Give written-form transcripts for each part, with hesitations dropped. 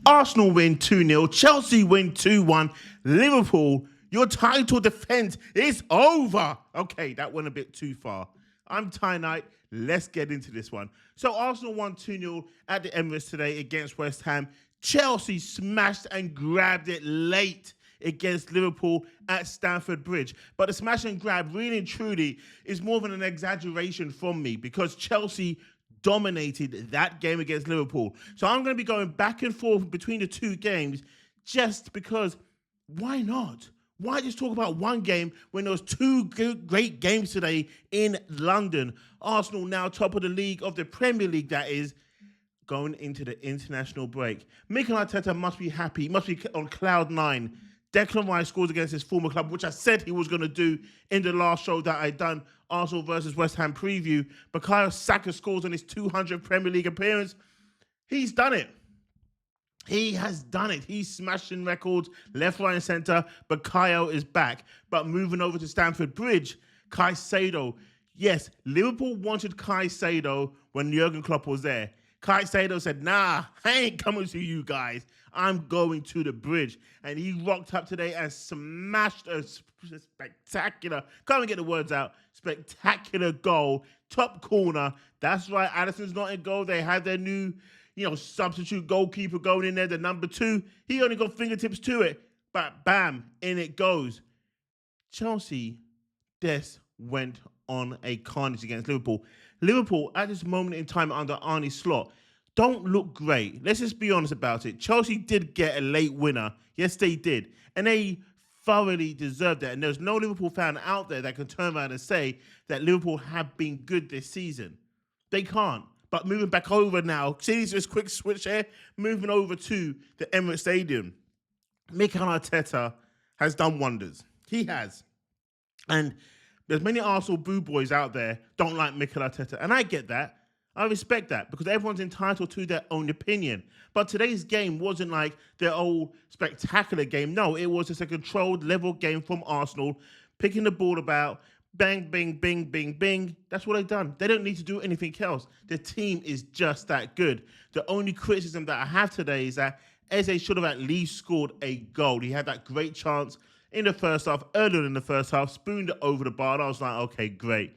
Arsenal win 2-0. Chelsea win 2-1. Liverpool, your title defense is over. Okay, that went a bit too far. I'm Ty Knight. Let's get into this one. So Arsenal won 2-0 at the Emirates today against West Ham. Chelsea smashed and grabbed it late against Liverpool at Stamford Bridge. But the smash and grab really and truly is more than an exaggeration from me because Chelsea dominated that game against Liverpool. So I'm going to be going back and forth between the two games just because why not? Why just talk about one game when there was two great games today in London? Arsenal now top of the league, of the Premier League, that is, going into the international break. Mikel Arteta must be happy, must be on cloud nine. Declan Rice scores against his former club, which I said he was going to do in the last show that I done, Arsenal versus West Ham preview. Bukayo Saka scores on his 200th Premier League appearance. He's done it. He has done it. He's smashing records left, right, and centre. Bukayo is back. But moving over to Stamford Bridge, Caicedo. Yes, Liverpool wanted Caicedo when Jurgen Klopp was there. Caicedo said, nah, I ain't coming to you guys. I'm going to the Bridge. And he rocked up today and smashed a spectacular, can't even get the words out, spectacular goal, top corner. That's right, Alisson's not in goal. They had their new, substitute goalkeeper going in there, the number 2. He only got fingertips to it, but bam, in it goes. Chelsea just went on a carnage against Liverpool. Liverpool, at this moment in time under Arne Slot, don't look great. Let's just be honest about it. Chelsea did get a late winner. Yes, they did. And they thoroughly deserved that. And there's no Liverpool fan out there that can turn around and say that Liverpool have been good this season. They can't. But moving back over now, see this quick switch here, moving over to the Emirates Stadium. Mikel Arteta has done wonders. He has. And there's many Arsenal boo boys out there don't like Mikel Arteta. And I get that. I respect that because everyone's entitled to their own opinion. But today's game wasn't like their old spectacular game. No, it was just a controlled, level game from Arsenal, picking the ball about, bang, bing, bing, bing, bing. That's what they've done. They don't need to do anything else. The team is just that good. The only criticism that I have today is that Eze should have at least scored a goal. He had that great chance in the first half, earlier in the first half, spooned it over the bar, and I was like, okay, great.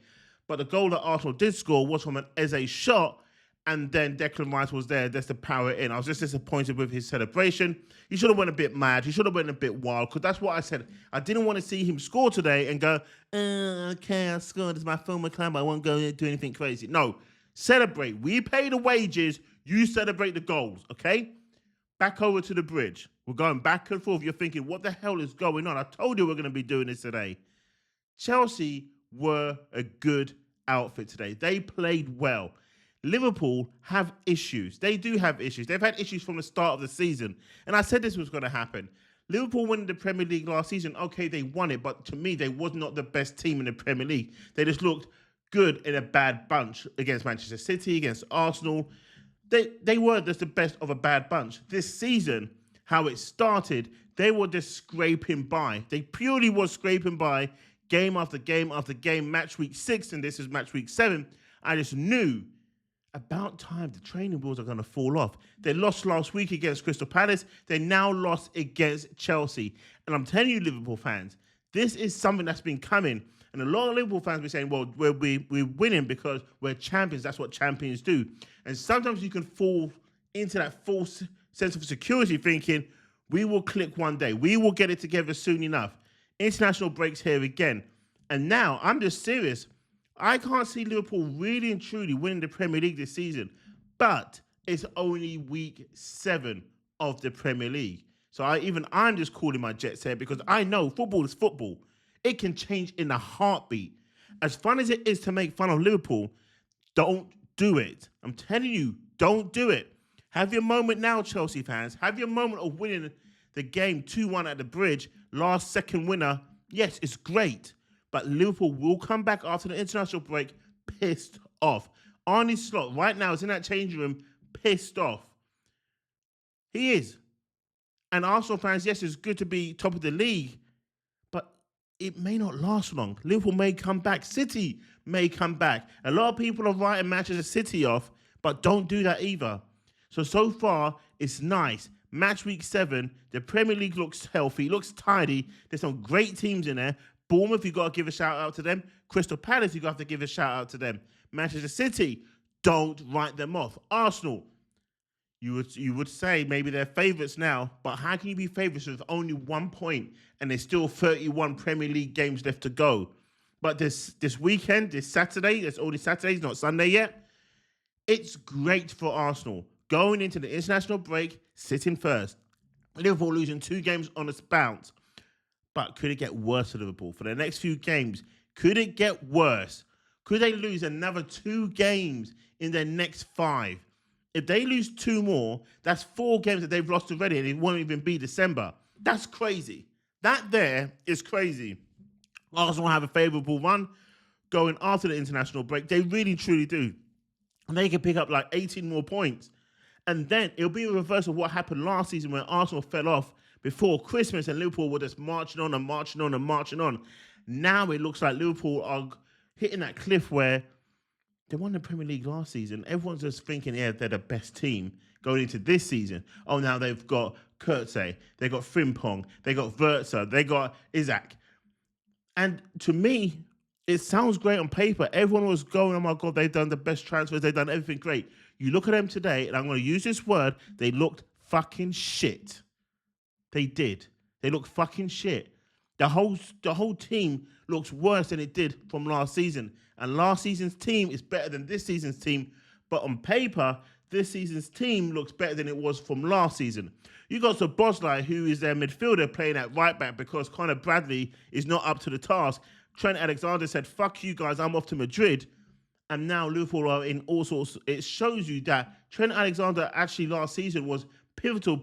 But the goal that Arsenal did score was from an Eze shot, and then Declan Rice was there just to power it in. I was just disappointed with his celebration. He should have went a bit mad. He should have went a bit wild, because that's what I said. I didn't want to see him score today and go, okay, I scored. It's my former club. I won't go do anything crazy. No, celebrate. We pay the wages. You celebrate the goals, okay? Back over to the Bridge. We're going back and forth. You're thinking, what the hell is going on? I told you we're going to be doing this today. Chelsea were a good outfit today. They played well. Liverpool have issues. They do have issues. They've had issues from the start of the season. And I said this was going to happen. Liverpool winning the Premier League last season, okay, they won it, but to me, they was not the best team in the Premier League. They just looked good in a bad bunch against Manchester City, against Arsenal. They were just the best of a bad bunch. This season, how it started, they were just scraping by. They purely was scraping by game after game after game, match week 6, and this is match week 7. I just knew about time the training wheels are going to fall off. They lost last week against Crystal Palace. They now lost against Chelsea. And I'm telling you, Liverpool fans, this is something that's been coming. And a lot of Liverpool fans be saying, well, we're winning because we're champions. That's what champions do. And sometimes you can fall into that false sense of security thinking, we will click one day. We will get it together soon enough. International breaks here again. And now, I'm just serious. I can't see Liverpool really and truly winning the Premier League this season. But it's only week 7 of the Premier League. So I'm just calling my jets here because I know football is football. It can change in a heartbeat. As fun as it is to make fun of Liverpool, don't do it. I'm telling you, don't do it. Have your moment now, Chelsea fans. Have your moment of winning the game 2-1 at the Bridge. Last second winner. Yes, it's great. But Liverpool will come back after the international break pissed off. Arne Slot right now is in that changing room pissed off. He is. And Arsenal fans, yes, it's good to be top of the league, but it may not last long. Liverpool may come back. City may come back. A lot of people are writing Manchester City off, but don't do that either. So far, it's nice. Match week 7, the Premier League looks healthy, looks tidy. There's some great teams in there. Bournemouth, you got to give a shout out to them. Crystal Palace, you got to give a shout out to them. Manchester City, don't write them off. Arsenal, you would say maybe they're favourites now, but how can you be favourites with only 1 point and there's still 31 Premier League games left to go? But this weekend, this Saturday, it's already Saturday, it's not Sunday yet. It's great for Arsenal. Going into the international break, sitting first. Liverpool losing 2 games on a bounce. But could it get worse for Liverpool? For the next few games, could it get worse? Could they lose another 2 games in their next 5? If they lose 2 more, that's 4 games that they've lost already, and it won't even be December. That's crazy. That there is crazy. Arsenal have a favourable run going after the international break. They really, truly do. And they can pick up like 18 more points. And then it'll be a reverse of what happened last season when Arsenal fell off before Christmas and Liverpool were just marching on and marching on and marching on. Now it looks like Liverpool are hitting that cliff where they won the Premier League last season. Everyone's just thinking, yeah, they're the best team going into this season. Oh, now they've got Kurtze, they got Frimpong, they got Vertza, they got Isaac. And to me, it sounds great on paper. Everyone was going, oh my God, they've done the best transfers. They've done everything great. You look at them today, and I'm going to use this word, they looked fucking shit. They did. They looked fucking shit. The whole team looks worse than it did from last season. And last season's team is better than this season's team. But on paper, this season's team looks better than it was from last season. You got Szoboszlai, who is their midfielder, playing at right back because Conor Bradley is not up to the task. Trent Alexander said, fuck you guys, I'm off to Madrid. And now Liverpool are in all sorts. It shows you that Trent Alexander actually last season was pivotal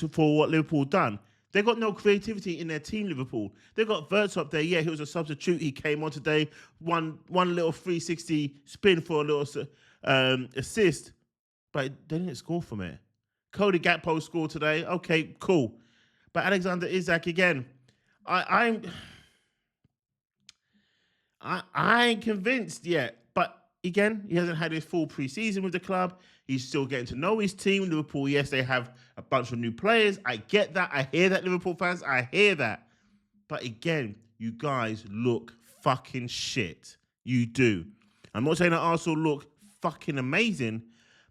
for what Liverpool done. They got no creativity in their team, Liverpool. They got Verts up there. Yeah, he was a substitute. He came on today, one little 360 spin for a little assist, but they didn't score from it. Cody Gakpo scored today. Okay, cool. But Alexander Isak again. I ain't convinced yet. But again, he hasn't had his full preseason with the club. He's still getting to know his team. Liverpool, yes, they have a bunch of new players. I get that. I hear that, Liverpool fans. I hear that. But again, you guys look fucking shit. You do. I'm not saying that Arsenal look fucking amazing,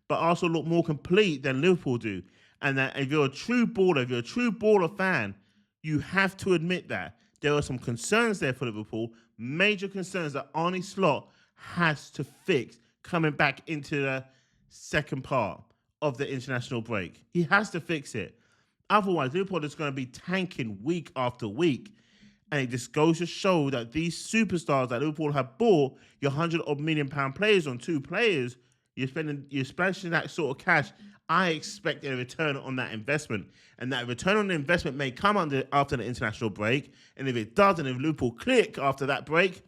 but Arsenal look more complete than Liverpool do. And that if you're a true baller, if you're a true baller fan, you have to admit that. There are some concerns there for Liverpool, major concerns that Arne Slot has to fix coming back into the second part of the international break. He has to fix it. Otherwise, Liverpool is going to be tanking week after week. And it just goes to show that these superstars that Liverpool have bought, your £100 million players on 2 players, you're splashing that sort of cash. I expect a return on that investment. And that return on the investment may come after the international break. And if it doesn't, if Liverpool click after that break,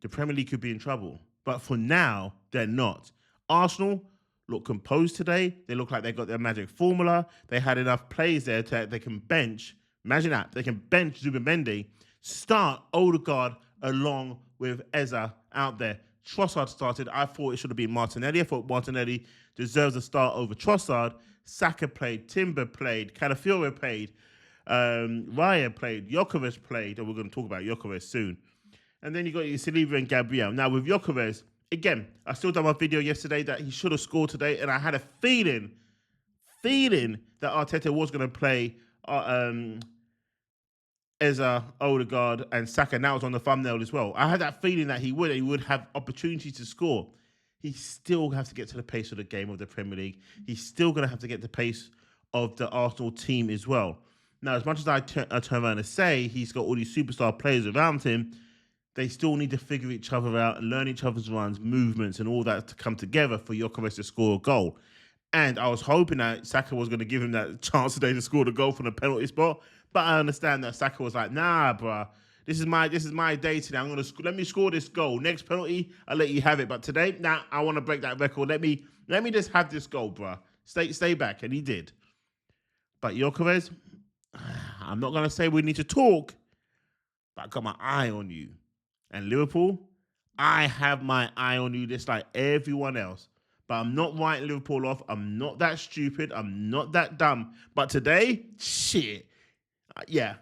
the Premier League could be in trouble. But for now, they're not. Arsenal look composed today. They look like they got their magic formula. They had enough players there that they can bench. Imagine that. They can bench Zubimendi, start Odegaard along with Eza out there. Trossard started. I thought it should have been Martinelli. I thought Martinelli deserves a start over Trossard. Saka played. Timber played. Calafiore played. Raya played. Gyökeres played. And we're going to talk about Gyökeres soon. And then you got your Saliba and Gabriel. Now with Gyökeres, again, I still done my video yesterday that he should have scored today. And I had a feeling that Arteta was going to play Eza, Odegaard, and Saka. Now it's on the thumbnail as well. I had that feeling that he would have opportunities to score. He still has to get to the pace of the game of the Premier League. He's still going to have to get the pace of the Arsenal team as well. Now, as much as I turn around and say he's got all these superstar players around him, they still need to figure each other out and learn each other's runs, movements, and all that to come together for Gyökeres to score a goal. And I was hoping that Saka was going to give him that chance today to score the goal from the penalty spot. But I understand that Saka was like, nah, bruh, this is my day today. Let me score this goal. Next penalty, I'll let you have it. But today, nah, I want to break that record. Let me just have this goal, bruh. Stay back. And he did. But Gyökeres, I'm not going to say we need to talk, but I got my eye on you. And Liverpool, I have my eye on you just like everyone else. but I'm not writing Liverpool off. I'm not that stupid. I'm not that dumb. But today, shit. Yeah.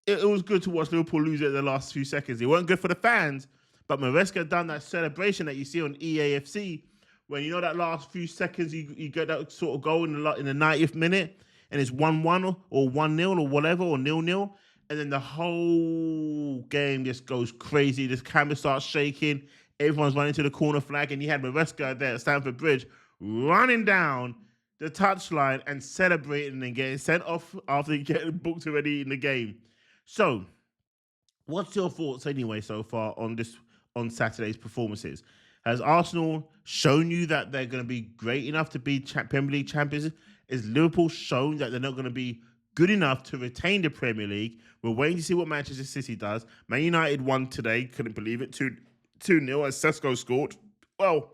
It was good to watch Liverpool lose it in the last few seconds. It weren't good for the fans, but Maresca done that celebration that you see on EAFC when you know that last few seconds you get that sort of goal in the 90th minute and it's 1-1 or 1-0 or whatever or 0-0, and then the whole game just goes crazy. This camera starts shaking. Everyone's running to the corner flag, and you had Maresca there at Stamford Bridge running down the touchline and celebrating and getting sent off after getting booked already in the game. So, what's your thoughts anyway so far on Saturday's performances? Has Arsenal shown you that they're going to be great enough to be Premier League champions? Is Liverpool shown that they're not going to be good enough to retain the Premier League? We're waiting to see what Manchester City does. Man United won today, couldn't believe it, 2-0 as Sesko scored. Well,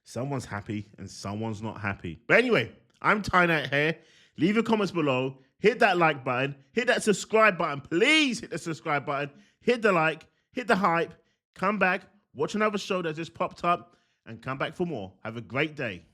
someone's happy and someone's not happy. But anyway, I'm Ty Knight here. Leave your comments below. Hit that like button. Hit that subscribe button. Please hit the subscribe button. Hit the like. Hit the hype. Come back. Watch another show that just popped up. And come back for more. Have a great day.